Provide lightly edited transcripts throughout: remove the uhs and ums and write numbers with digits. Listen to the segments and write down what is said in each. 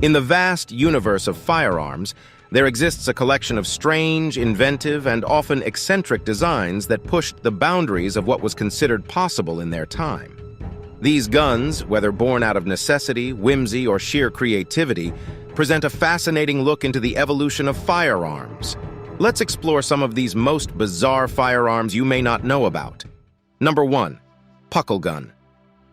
In the vast universe of firearms, there exists a collection of strange, inventive, and often eccentric designs that pushed the boundaries of what was considered possible in their time. These guns, whether born out of necessity, whimsy, or sheer creativity, present a fascinating look into the evolution of firearms. Let's explore some of these most bizarre firearms you may not know about. Number 1. Puckle gun.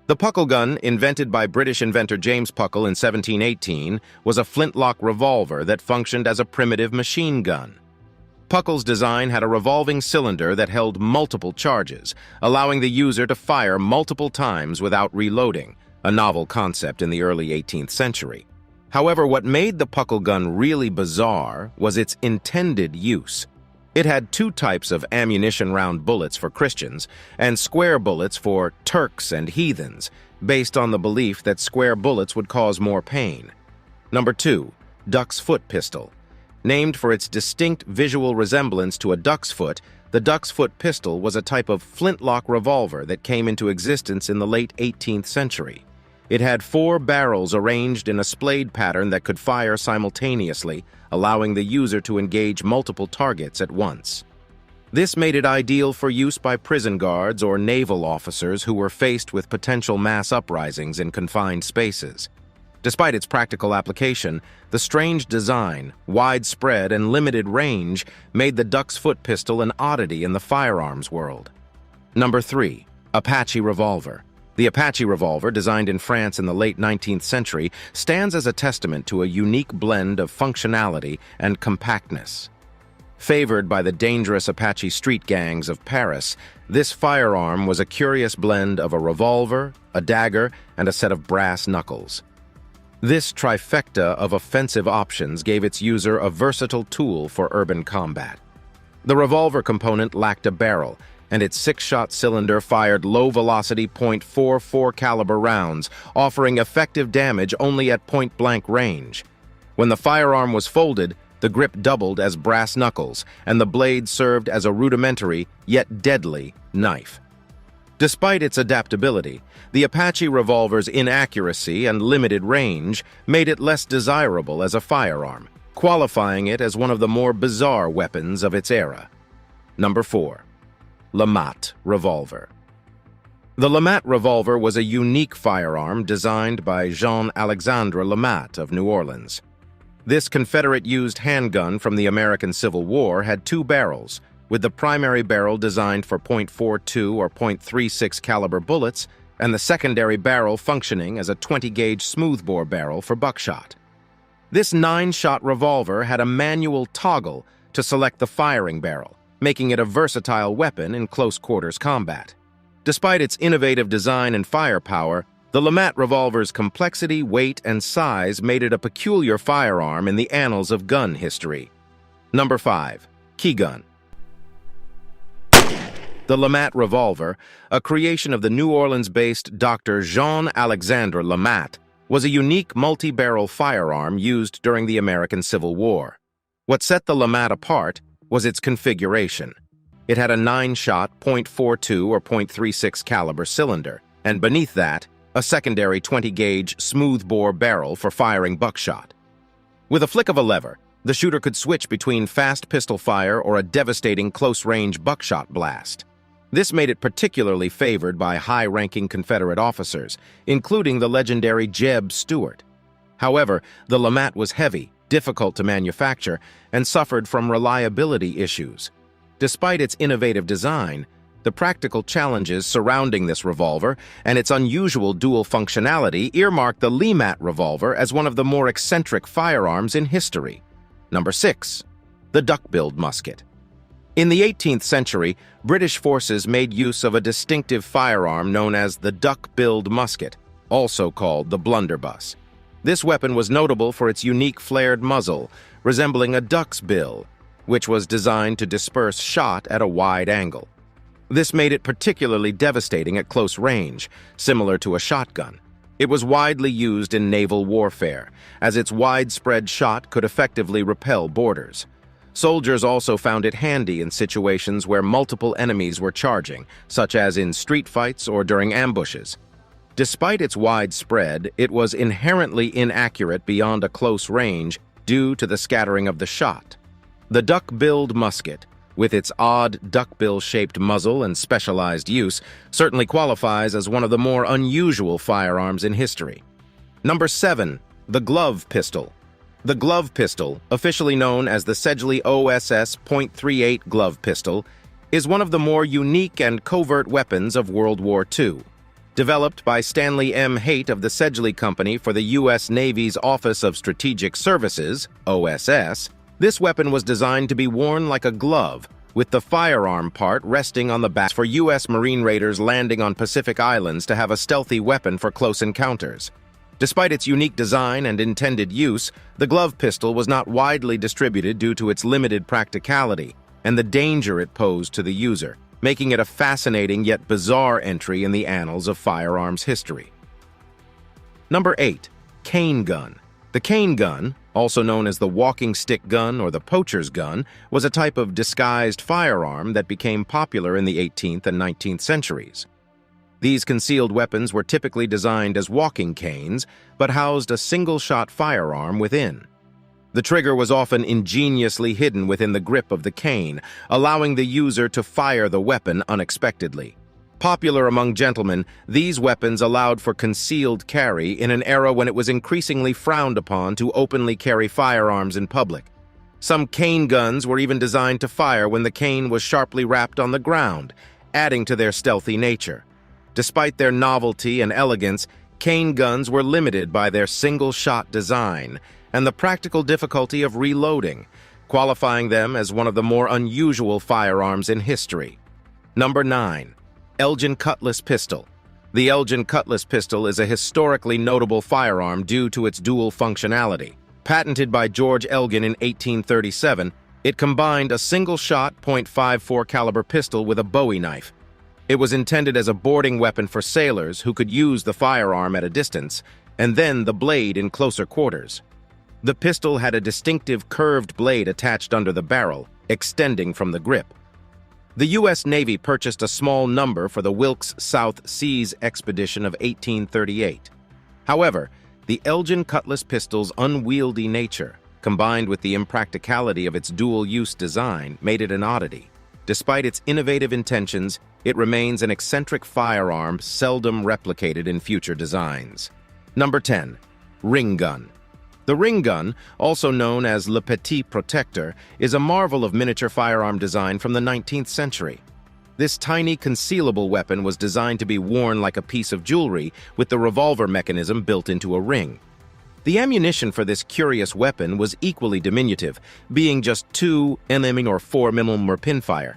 The puckle gun, invented by British inventor James Puckle in 1718, was a flintlock revolver that functioned as a primitive machine gun. Puckle's design had a revolving cylinder that held multiple charges, allowing the user to fire multiple times without reloading, a novel concept in the early 18th century. However, what made the puckle gun really bizarre was its intended use. It had two types of ammunition-round bullets for Christians and square bullets for Turks and heathens, based on the belief that square bullets would cause more pain. Number 2. Duck's foot pistol. Named for its distinct visual resemblance to a duck's foot, the duck's foot pistol was a type of flintlock revolver that came into existence in the late 18th century. It had 4 barrels arranged in a splayed pattern that could fire simultaneously, allowing the user to engage multiple targets at once. This made it ideal for use by prison guards or naval officers who were faced with potential mass uprisings in confined spaces. Despite its practical application, the strange design, widespread, and limited range made the duck's foot pistol an oddity in the firearms world. Number 3. Apache revolver. The Apache revolver, designed in France in the late 19th century, stands as a testament to a unique blend of functionality and compactness. Favored by the dangerous Apache street gangs of Paris, this firearm was a curious blend of a revolver, a dagger, and a set of brass knuckles. This trifecta of offensive options gave its user a versatile tool for urban combat. The revolver component lacked a barrel, and its 6-shot cylinder fired low-velocity .44 caliber rounds, offering effective damage only at point-blank range. When the firearm was folded, the grip doubled as brass knuckles, and the blade served as a rudimentary, yet deadly, knife. Despite its adaptability, the Apache revolver's inaccuracy and limited range made it less desirable as a firearm, qualifying it as one of the more bizarre weapons of its era. Number 4. LeMat revolver. The LeMat revolver was a unique firearm designed by Jean-Alexandre LeMat of New Orleans. This Confederate-used handgun from the American Civil War had 2 barrels, with the primary barrel designed for .42 or .36 caliber bullets, and the secondary barrel functioning as a 20-gauge smoothbore barrel for buckshot. This 9-shot revolver had a manual toggle to select the firing barrel, making it a versatile weapon in close-quarters combat. Despite its innovative design and firepower, the LeMat revolver's complexity, weight, and size made it a peculiar firearm in the annals of gun history. Number 5. Key gun. The LeMat revolver, a creation of the New Orleans-based Dr. Jean-Alexandre LeMat, was a unique multi-barrel firearm used during the American Civil War. What set the LeMat apart was its configuration. It had a 9-shot .42 or .36 caliber cylinder, and beneath that, a secondary 20-gauge smoothbore barrel for firing buckshot. With a flick of a lever, the shooter could switch between fast pistol fire or a devastating close-range buckshot blast. This made it particularly favored by high-ranking Confederate officers, including the legendary Jeb Stuart. However, the LeMat was heavy, difficult to manufacture, and suffered from reliability issues. Despite its innovative design, the practical challenges surrounding this revolver and its unusual dual functionality earmark the LeMat revolver as one of the more eccentric firearms in history. Number 6. The duck-billed musket. In the 18th century, British forces made use of a distinctive firearm known as the duck-billed musket, also called the blunderbuss. This weapon was notable for its unique flared muzzle, resembling a duck's bill, which was designed to disperse shot at a wide angle. This made it particularly devastating at close range, similar to a shotgun. It was widely used in naval warfare, as its widespread shot could effectively repel boarders. Soldiers also found it handy in situations where multiple enemies were charging, such as in street fights or during ambushes. Despite its wide spread, it was inherently inaccurate beyond a close range due to the scattering of the shot. The duck-billed musket, with its odd duckbill-shaped muzzle and specialized use, certainly qualifies as one of the more unusual firearms in history. Number 7. The glove pistol. The glove pistol, officially known as the Sedgley OSS .38 glove pistol, is one of the more unique and covert weapons of World War II. Developed by Stanley M. Haight of the Sedgley Company for the U.S. Navy's Office of Strategic Services, OSS, this weapon was designed to be worn like a glove, with the firearm part resting on the back for U.S. Marine raiders landing on Pacific Islands to have a stealthy weapon for close encounters. Despite its unique design and intended use, the glove pistol was not widely distributed due to its limited practicality and the danger it posed to the user, making it a fascinating yet bizarre entry in the annals of firearms history. Number 8. Cane gun. The cane gun, also known as the walking stick gun or the poacher's gun, was a type of disguised firearm that became popular in the 18th and 19th centuries. These concealed weapons were typically designed as walking canes, but housed a single-shot firearm within. The trigger was often ingeniously hidden within the grip of the cane, allowing the user to fire the weapon unexpectedly. Popular among gentlemen, these weapons allowed for concealed carry in an era when it was increasingly frowned upon to openly carry firearms in public. Some cane guns were even designed to fire when the cane was sharply wrapped on the ground, adding to their stealthy nature. Despite their novelty and elegance, cane guns were limited by their single-shot design and the practical difficulty of reloading, qualifying them as one of the more unusual firearms in history. Number 9. Elgin Cutlass Pistol. The Elgin Cutlass pistol is a historically notable firearm due to its dual functionality. Patented by George Elgin in 1837, it combined a single-shot .54 caliber pistol with a Bowie knife. It was intended as a boarding weapon for sailors who could use the firearm at a distance, and then the blade in closer quarters. The pistol had a distinctive curved blade attached under the barrel, extending from the grip. The U.S. Navy purchased a small number for the Wilkes South Seas expedition of 1838. However, the Elgin Cutlass pistol's unwieldy nature, combined with the impracticality of its dual-use design, made it an oddity. Despite its innovative intentions, it remains an eccentric firearm seldom replicated in future designs. Number 10. Ring gun. The ring gun, also known as Le Petit Protecteur, is a marvel of miniature firearm design from the 19th century. This tiny concealable weapon was designed to be worn like a piece of jewelry with the revolver mechanism built into a ring. The ammunition for this curious weapon was equally diminutive, being just 2 mm or 4 mm pinfire.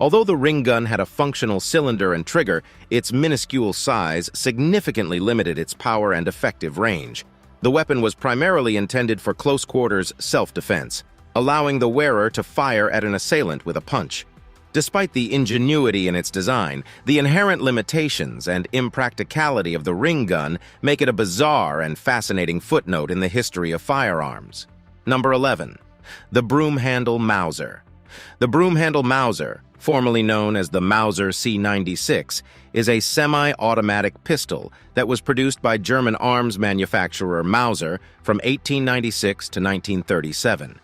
Although the ring gun had a functional cylinder and trigger, its minuscule size significantly limited its power and effective range. The weapon was primarily intended for close-quarters self-defense, allowing the wearer to fire at an assailant with a punch. Despite the ingenuity in its design, the inherent limitations and impracticality of the ring gun make it a bizarre and fascinating footnote in the history of firearms. Number 11. The Broom-handle Mauser. The Broom-handle Mauser, formerly known as the Mauser C96, is a semi-automatic pistol that was produced by German arms manufacturer Mauser from 1896 to 1937.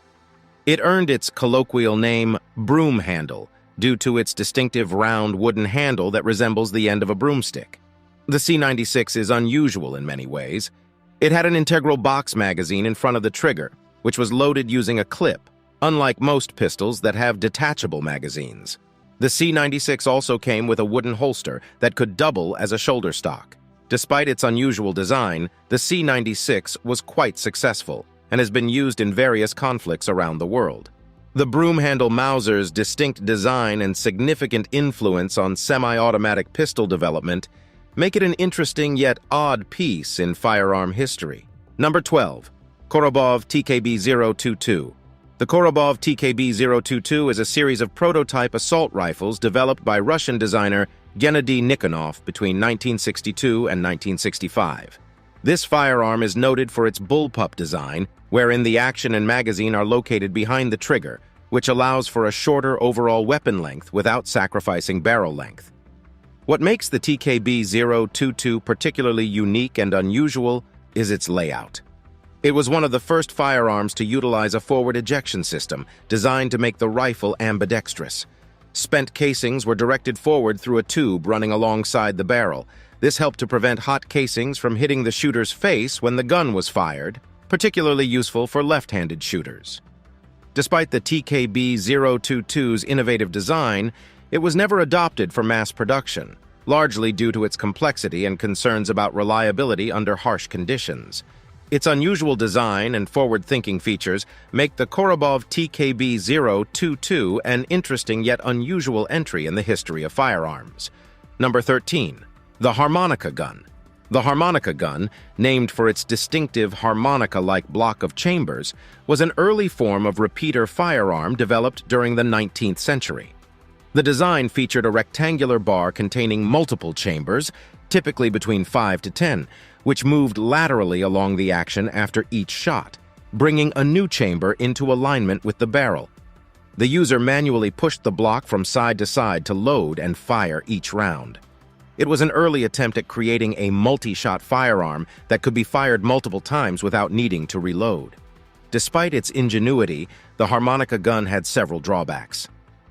It earned its colloquial name broom handle due to its distinctive round wooden handle that resembles the end of a broomstick. The C96 is unusual in many ways. It had an integral box magazine in front of the trigger, which was loaded using a clip, unlike most pistols that have detachable magazines. The C96 also came with a wooden holster that could double as a shoulder stock. Despite its unusual design, the C96 was quite successful and has been used in various conflicts around the world. The broom-handle Mauser's distinct design and significant influence on semi-automatic pistol development make it an interesting yet odd piece in firearm history. Number 12. Korobov TKB-022. The Korobov TKB-022 is a series of prototype assault rifles developed by Russian designer Gennady Nikonov between 1962 and 1965. This firearm is noted for its bullpup design, wherein the action and magazine are located behind the trigger, which allows for a shorter overall weapon length without sacrificing barrel length. What makes the TKB-022 particularly unique and unusual is its layout. It was one of the first firearms to utilize a forward ejection system designed to make the rifle ambidextrous. Spent casings were directed forward through a tube running alongside the barrel. This helped to prevent hot casings from hitting the shooter's face when the gun was fired, particularly useful for left-handed shooters. Despite the TKB-022's innovative design, it was never adopted for mass production, largely due to its complexity and concerns about reliability under harsh conditions. Its unusual design and forward-thinking features make the Korobov TKB-022 an interesting yet unusual entry in the history of firearms. Number 13. The harmonica gun. The harmonica gun, named for its distinctive harmonica-like block of chambers, was an early form of repeater firearm developed during the 19th century. The design featured a rectangular bar containing multiple chambers, typically between 5 to 10, which moved laterally along the action after each shot, bringing a new chamber into alignment with the barrel. The user manually pushed the block from side to side to load and fire each round. It was an early attempt at creating a multi-shot firearm that could be fired multiple times without needing to reload. Despite its ingenuity, the harmonica gun had several drawbacks.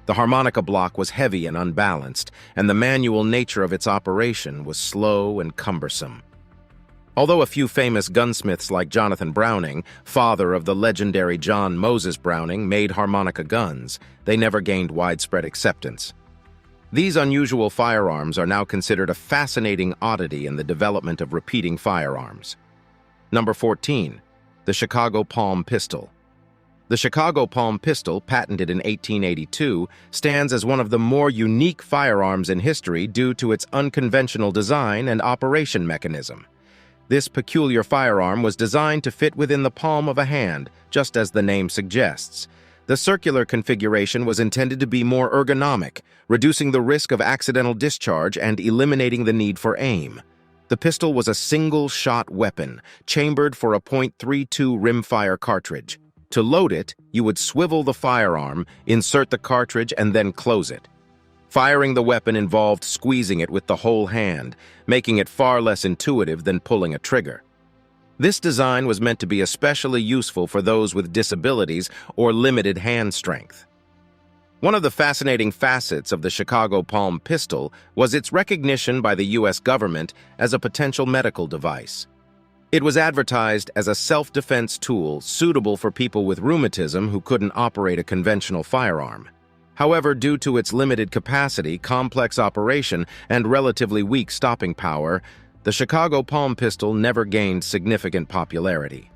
The harmonica block was heavy and unbalanced, and the manual nature of its operation was slow and cumbersome. Although a few famous gunsmiths like Jonathan Browning, father of the legendary John Moses Browning, made harmonica guns, they never gained widespread acceptance. These unusual firearms are now considered a fascinating oddity in the development of repeating firearms. Number 14. The Chicago Palm Pistol. The Chicago Palm Pistol, patented in 1882, stands as one of the more unique firearms in history due to its unconventional design and operation mechanism. This peculiar firearm was designed to fit within the palm of a hand, just as the name suggests. The circular configuration was intended to be more ergonomic, reducing the risk of accidental discharge and eliminating the need for aim. The pistol was a single-shot weapon, chambered for a .32 rimfire cartridge. To load it, you would swivel the firearm, insert the cartridge, and then close it. Firing the weapon involved squeezing it with the whole hand, making it far less intuitive than pulling a trigger. This design was meant to be especially useful for those with disabilities or limited hand strength. One of the fascinating facets of the Chicago Palm Pistol was its recognition by the U.S. government as a potential medical device. It was advertised as a self-defense tool suitable for people with rheumatism who couldn't operate a conventional firearm. However, due to its limited capacity, complex operation, and relatively weak stopping power, the Chicago Palm Pistol never gained significant popularity.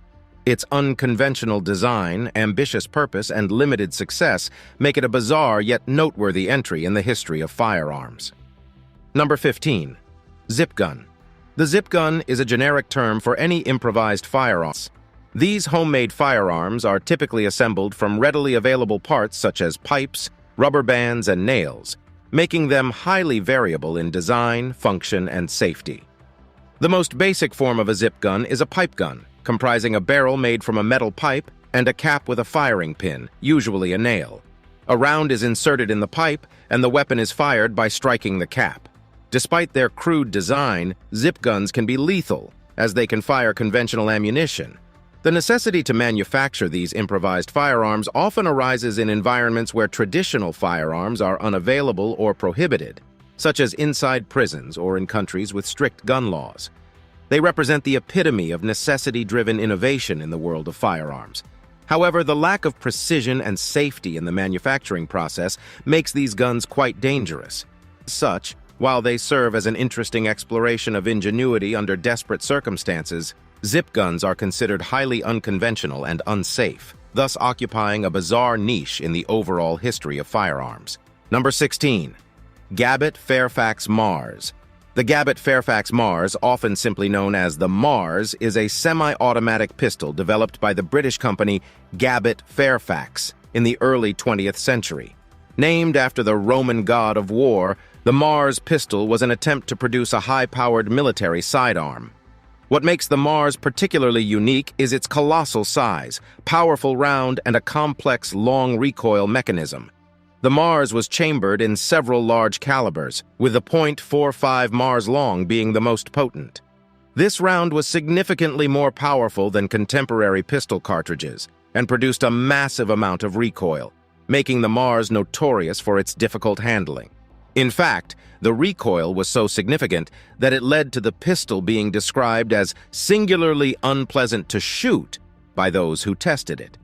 Its unconventional design, ambitious purpose, and limited success make it a bizarre yet noteworthy entry in the history of firearms. Number 15. Zip gun. The zip gun is a generic term for any improvised firearms. These homemade firearms are typically assembled from readily available parts such as pipes, rubber bands, and nails, making them highly variable in design, function, and safety. The most basic form of a zip gun is a pipe gun, comprising a barrel made from a metal pipe and a cap with a firing pin, usually a nail. A round is inserted in the pipe, and the weapon is fired by striking the cap. Despite their crude design, zip guns can be lethal, as they can fire conventional ammunition. The necessity to manufacture these improvised firearms often arises in environments where traditional firearms are unavailable or prohibited, such as inside prisons or in countries with strict gun laws. They represent the epitome of necessity-driven innovation in the world of firearms. However, the lack of precision and safety in the manufacturing process makes these guns quite dangerous. As such, while they serve as an interesting exploration of ingenuity under desperate circumstances, zip guns are considered highly unconventional and unsafe, thus occupying a bizarre niche in the overall history of firearms. Number 16. Gabbett Fairfax Mars. The Gabbett Fairfax Mars, often simply known as the Mars, is a semi-automatic pistol developed by the British company Gabbett Fairfax in the early 20th century. Named after the Roman god of war, the Mars pistol was an attempt to produce a high-powered military sidearm. What makes the Mars particularly unique is its colossal size, powerful round, and a complex long recoil mechanism. The Mars was chambered in several large calibers, with the .45 Mars long being the most potent. This round was significantly more powerful than contemporary pistol cartridges and produced a massive amount of recoil, making the Mars notorious for its difficult handling. In fact, the recoil was so significant that it led to the pistol being described as singularly unpleasant to shoot by those who tested it.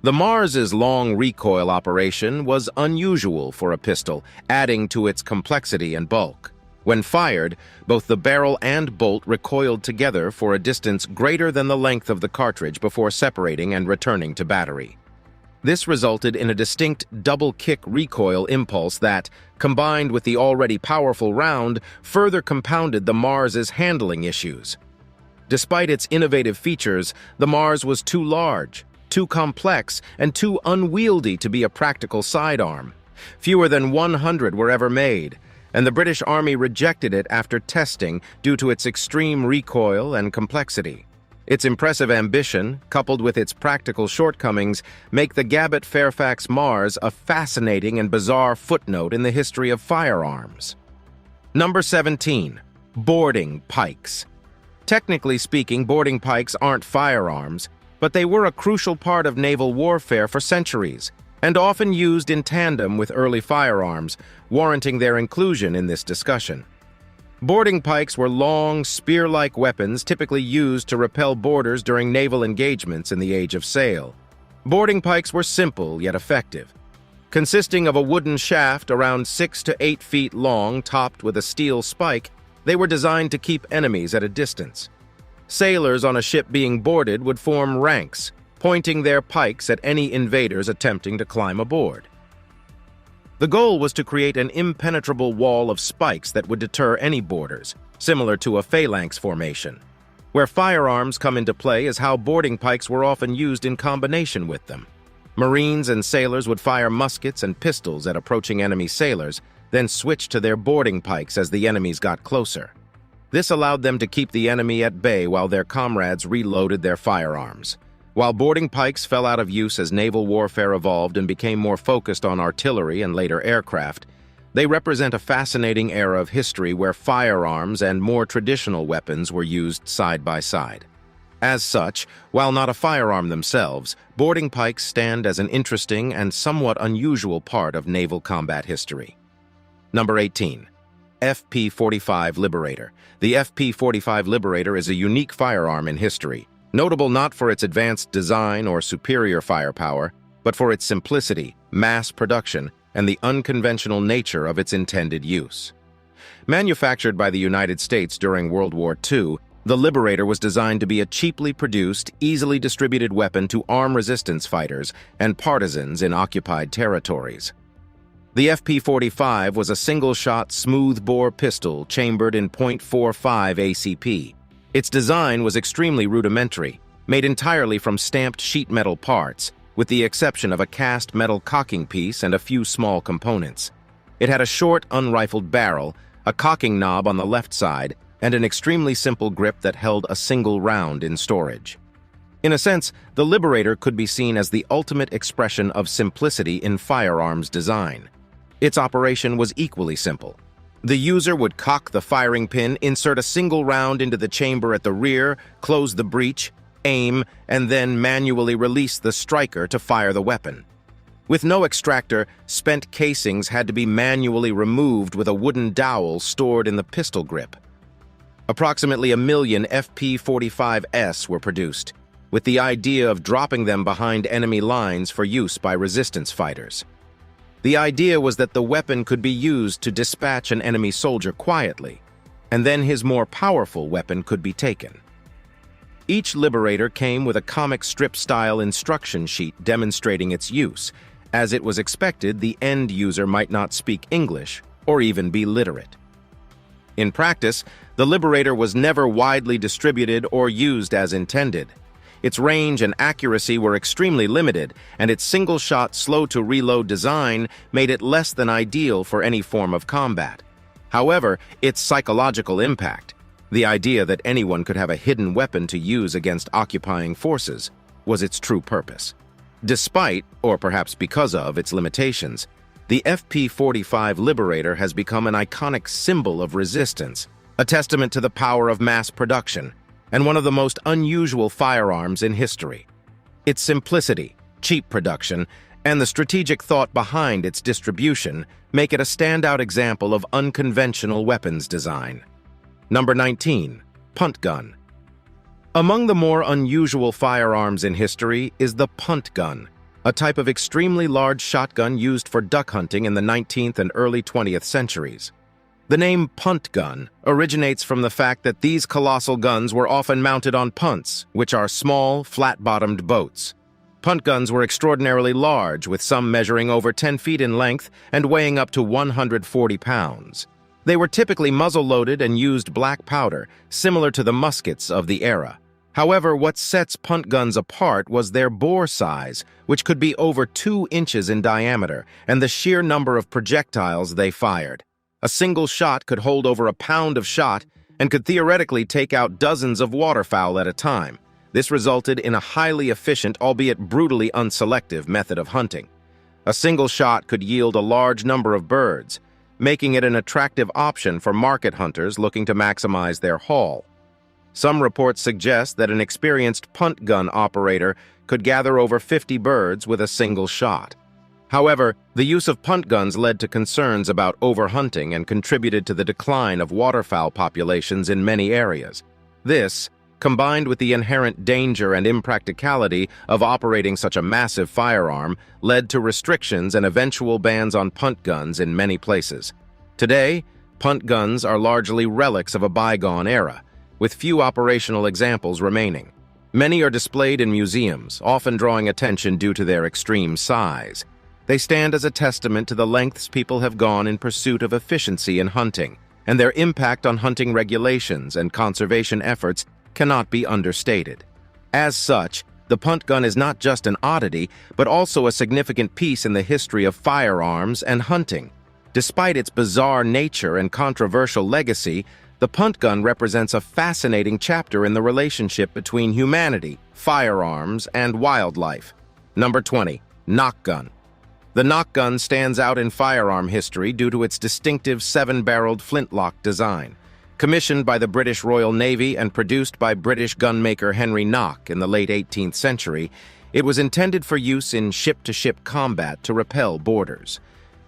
The Mars's long recoil operation was unusual for a pistol, adding to its complexity and bulk. When fired, both the barrel and bolt recoiled together for a distance greater than the length of the cartridge before separating and returning to battery. This resulted in a distinct double-kick recoil impulse that, combined with the already powerful round, further compounded the Mars's handling issues. Despite its innovative features, the Mars was too large, too complex, and too unwieldy to be a practical sidearm. Fewer than 100 were ever made, and the British Army rejected it after testing due to its extreme recoil and complexity. Its impressive ambition, coupled with its practical shortcomings, make the Gabbett Fairfax Mars a fascinating and bizarre footnote in the history of firearms. Number 17. Boarding pikes. Technically speaking, boarding pikes aren't firearms, but they were a crucial part of naval warfare for centuries, and often used in tandem with early firearms, warranting their inclusion in this discussion. Boarding pikes were long, spear-like weapons typically used to repel boarders during naval engagements in the Age of Sail. Boarding pikes were simple yet effective. Consisting of a wooden shaft around 6 to 8 feet long topped with a steel spike, they were designed to keep enemies at a distance. Sailors on a ship being boarded would form ranks, pointing their pikes at any invaders attempting to climb aboard. The goal was to create an impenetrable wall of spikes that would deter any boarders, similar to a phalanx formation. Where firearms come into play is how boarding pikes were often used in combination with them. Marines and sailors would fire muskets and pistols at approaching enemy sailors, then switch to their boarding pikes as the enemies got closer. This allowed them to keep the enemy at bay while their comrades reloaded their firearms. While boarding pikes fell out of use as naval warfare evolved and became more focused on artillery and later aircraft, they represent a fascinating era of history where firearms and more traditional weapons were used side by side. As such, while not a firearm themselves, boarding pikes stand as an interesting and somewhat unusual part of naval combat history. Number 18. FP-45 Liberator. The FP-45 Liberator is a unique firearm in history, notable not for its advanced design or superior firepower, but for its simplicity, mass production, and the unconventional nature of its intended use. Manufactured by the United States during World War II, the Liberator was designed to be a cheaply produced, easily distributed weapon to arm resistance fighters and partisans in occupied territories. The FP-45 was a single-shot, smooth-bore pistol chambered in .45 ACP. Its design was extremely rudimentary, made entirely from stamped sheet metal parts, with the exception of a cast metal cocking piece and a few small components. It had a short, unrifled barrel, a cocking knob on the left side, and an extremely simple grip that held a single round in storage. In a sense, the Liberator could be seen as the ultimate expression of simplicity in firearms design. Its operation was equally simple. The user would cock the firing pin, insert a single round into the chamber at the rear, close the breech, aim, and then manually release the striker to fire the weapon. With no extractor, spent casings had to be manually removed with a wooden dowel stored in the pistol grip. Approximately 1 million FP-45s were produced, with the idea of dropping them behind enemy lines for use by resistance fighters. The idea was that the weapon could be used to dispatch an enemy soldier quietly, and then his more powerful weapon could be taken. Each Liberator came with a comic strip-style instruction sheet demonstrating its use, as it was expected the end user might not speak English or even be literate. In practice, the Liberator was never widely distributed or used as intended. Its range and accuracy were extremely limited, and its single-shot, slow-to-reload design made it less than ideal for any form of combat. However, its psychological impact, the idea that anyone could have a hidden weapon to use against occupying forces, was its true purpose. Despite, or perhaps because of, its limitations, The FP-45 Liberator has become an iconic symbol of resistance, a testament to the power of mass production, and one of the most unusual firearms in history. Its simplicity, cheap production, and the strategic thought behind its distribution make it a standout example of unconventional weapons design. Number 19. Punt gun. Among the more unusual firearms in history is the punt gun, a type of extremely large shotgun used for duck hunting in the 19th and early 20th centuries. The name punt gun originates from the fact that these colossal guns were often mounted on punts, which are small, flat-bottomed boats. Punt guns were extraordinarily large, with some measuring over 10 feet in length and weighing up to 140 pounds. They were typically muzzle-loaded and used black powder, similar to the muskets of the era. However, what sets punt guns apart was their bore size, which could be over 2 inches in diameter, and the sheer number of projectiles they fired. A single shot could hold over a pound of shot and could theoretically take out dozens of waterfowl at a time. This resulted in a highly efficient, albeit brutally unselective, method of hunting. A single shot could yield a large number of birds, making it an attractive option for market hunters looking to maximize their haul. Some reports suggest that an experienced punt gun operator could gather over 50 birds with a single shot. However, the use of punt guns led to concerns about overhunting and contributed to the decline of waterfowl populations in many areas. This, combined with the inherent danger and impracticality of operating such a massive firearm, led to restrictions and eventual bans on punt guns in many places. Today, punt guns are largely relics of a bygone era, with few operational examples remaining. Many are displayed in museums, often drawing attention due to their extreme size. They stand as a testament to the lengths people have gone in pursuit of efficiency in hunting, and their impact on hunting regulations and conservation efforts cannot be understated. As such, the punt gun is not just an oddity, but also a significant piece in the history of firearms and hunting. Despite its bizarre nature and controversial legacy, the punt gun represents a fascinating chapter in the relationship between humanity, firearms, and wildlife. Number 20. Knock gun. The knock gun stands out in firearm history due to its distinctive 7-barreled flintlock design. Commissioned by the British Royal Navy and produced by British gunmaker Henry Knock in the late 18th century, it was intended for use in ship-to-ship combat to repel boarders.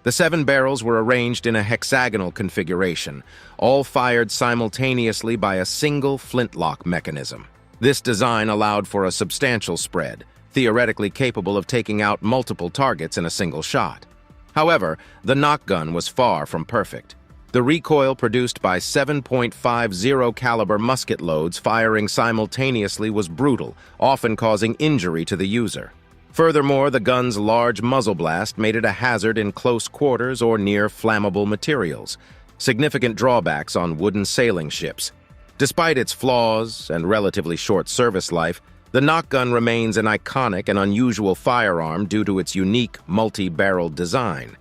The 7 barrels were arranged in a hexagonal configuration, all fired simultaneously by a single flintlock mechanism. This design allowed for a substantial spread, theoretically capable of taking out multiple targets in a single shot. However, the knock gun was far from perfect. The recoil produced by 7.50 caliber musket loads firing simultaneously was brutal, often causing injury to the user. Furthermore, the gun's large muzzle blast made it a hazard in close quarters or near flammable materials, significant drawbacks on wooden sailing ships. Despite its flaws and relatively short service life, the knock gun remains an iconic and unusual firearm due to its unique multi-barreled design.